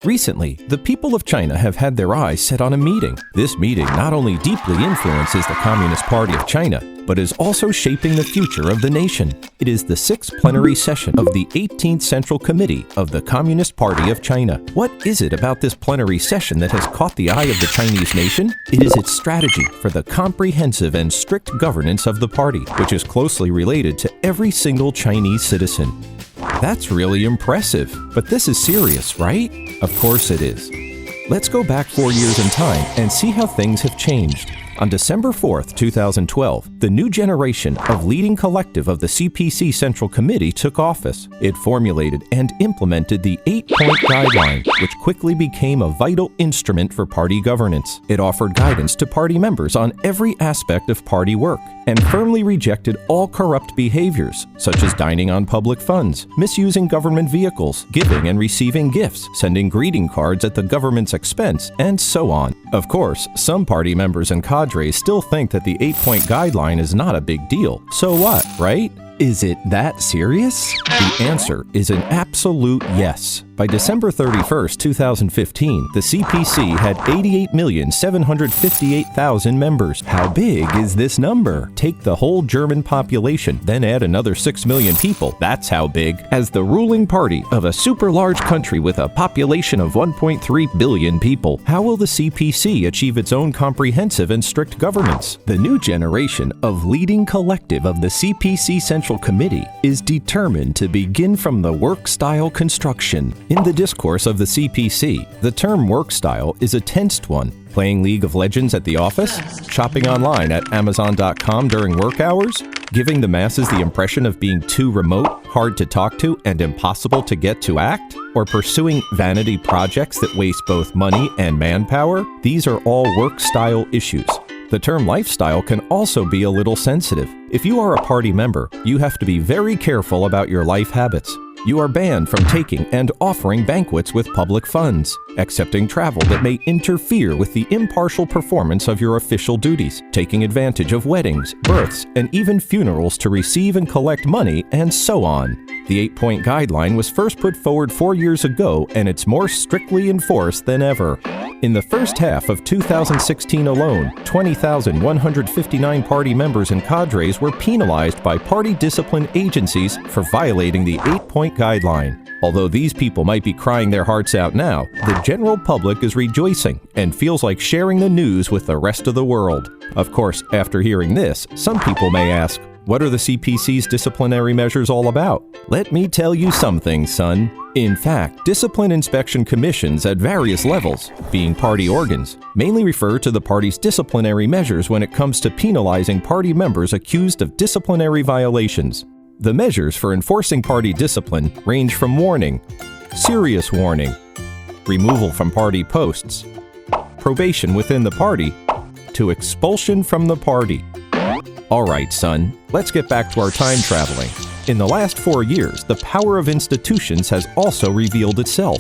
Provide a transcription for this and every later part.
Recently, the people of China have had their eyes set on a meeting. This meeting not only deeply influences the Communist Party of China, but is also shaping the future of the nation. It is the 6th plenary session of the 18th Central Committee of the Communist Party of China. What is it about this plenary session that has caught the eye of the Chinese nation? It is its strategy for the comprehensive and strict governance of the party, which is closely related to every single Chinese citizen. That's really impressive, but this is serious, right? Of course it is. Let's go back 4 years in time and see how things have changed. On December 4th, 2012, the new generation of leading collective of the CPC Central Committee took office. It formulated and implemented the 8-point guideline, which quickly became a vital instrument for party governance. It offered guidance to party members on every aspect of party work and firmly rejected all corrupt behaviors, such as dining on public funds, misusing government vehicles, giving and receiving gifts, sending greeting cards at the government's expense, and so on. Of course, some party members and cadres still think that the 8-point guideline is not a big deal. So what, right? Is it that serious? The answer is an absolute yes. By December 31st, 2015, the CPC had 88,758,000 members. How big is this number? Take the whole German population, then add another 6 million people. That's how big. As the ruling party of a super large country with a population of 1.3 billion people, how will the CPC achieve its own comprehensive and strict governance? The new generation of leading collective of the CPC Central Committee is determined to begin from the work style construction. In the discourse of the CPC, the term work style is a tensed one. Playing League of Legends at the office? Shopping online at Amazon.com during work hours? Giving the masses the impression of being too remote, hard to talk to, and impossible to get to act? Or pursuing vanity projects that waste both money and manpower? These are all work style issues. The term lifestyle can also be a little sensitive. If you are a party member, you have to be very careful about your life habits. You are banned from taking and offering banquets with public funds, accepting travel that may interfere with the impartial performance of your official duties, taking advantage of weddings, births, and even funerals to receive and collect money, and so on. The 8-point guideline was first put forward 4 years ago, and it's more strictly enforced than ever. In the first half of 2016 alone, 20,159 party members and cadres were penalized by party discipline agencies for violating the 8-point guideline. Although these people might be crying their hearts out now, the general public is rejoicing and feels like sharing the news with the rest of the world. Of course, after hearing this, some people may ask, what are the CPC's disciplinary measures all about? Let me tell you something, son. In fact, discipline inspection commissions at various levels, being party organs, mainly refer to the party's disciplinary measures when it comes to penalizing party members accused of disciplinary violations. The measures for enforcing party discipline range from warning, serious warning, removal from party posts, probation within the party, to expulsion from the party. All right, son, let's get back to our time traveling. In the last 4 years, the power of institutions has also revealed itself.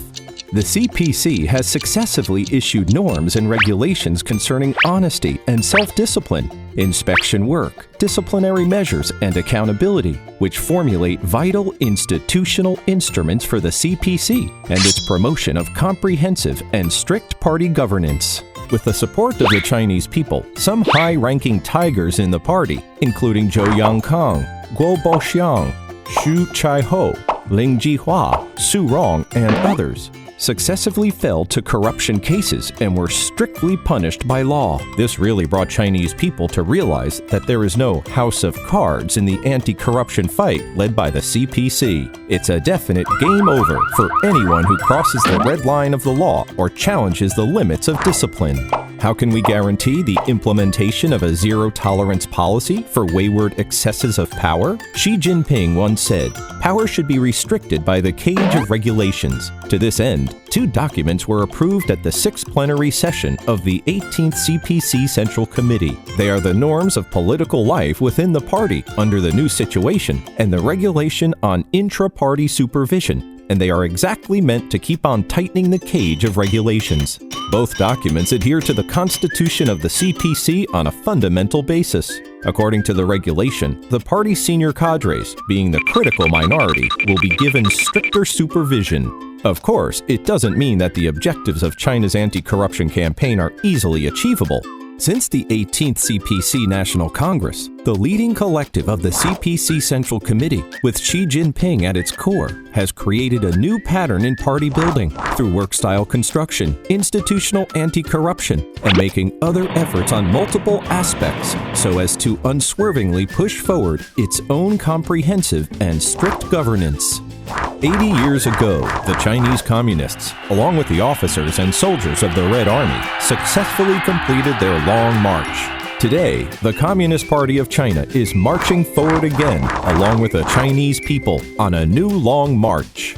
The CPC has successively issued norms and regulations concerning honesty and self-discipline, inspection work, disciplinary measures, and accountability, which formulate vital institutional instruments for the CPC and its promotion of comprehensive and strict party governance. With the support of the Chinese people, some high-ranking tigers in the party, including Zhou Yangkang, Guo Boxiang, Xu Chaiho, Ling Jihua, Su Rong, and others, successively fell to corruption cases and were strictly punished by law. This really brought Chinese people to realize that there is no house of cards in the anti-corruption fight led by the CPC. It's a definite game over for anyone who crosses the red line of the law or challenges the limits of discipline. How can we guarantee the implementation of a zero-tolerance policy for wayward excesses of power? Xi Jinping once said, "Power should be restricted by the cage of regulations." To this end, 2 documents were approved at the 6th plenary session of the 18th CPC Central Committee. They are the norms of political life within the party under the new situation and the regulation on intra-party supervision, and they are exactly meant to keep on tightening the cage of regulations. Both documents adhere to the constitution of the CPC on a fundamental basis. According to the regulation, the party's senior cadres, being the critical minority, will be given stricter supervision. Of course, it doesn't mean that the objectives of China's anti-corruption campaign are easily achievable. Since the 18th CPC National Congress, the leading collective of the CPC Central Committee, with Xi Jinping at its core, has created a new pattern in party building through work-style construction, institutional anti-corruption, and making other efforts on multiple aspects so as to unswervingly push forward its own comprehensive and strict governance. 80 years ago, the Chinese Communists, along with the officers and soldiers of the Red Army, successfully completed their long march. Today, the Communist Party of China is marching forward again, along with the Chinese people, on a new long march.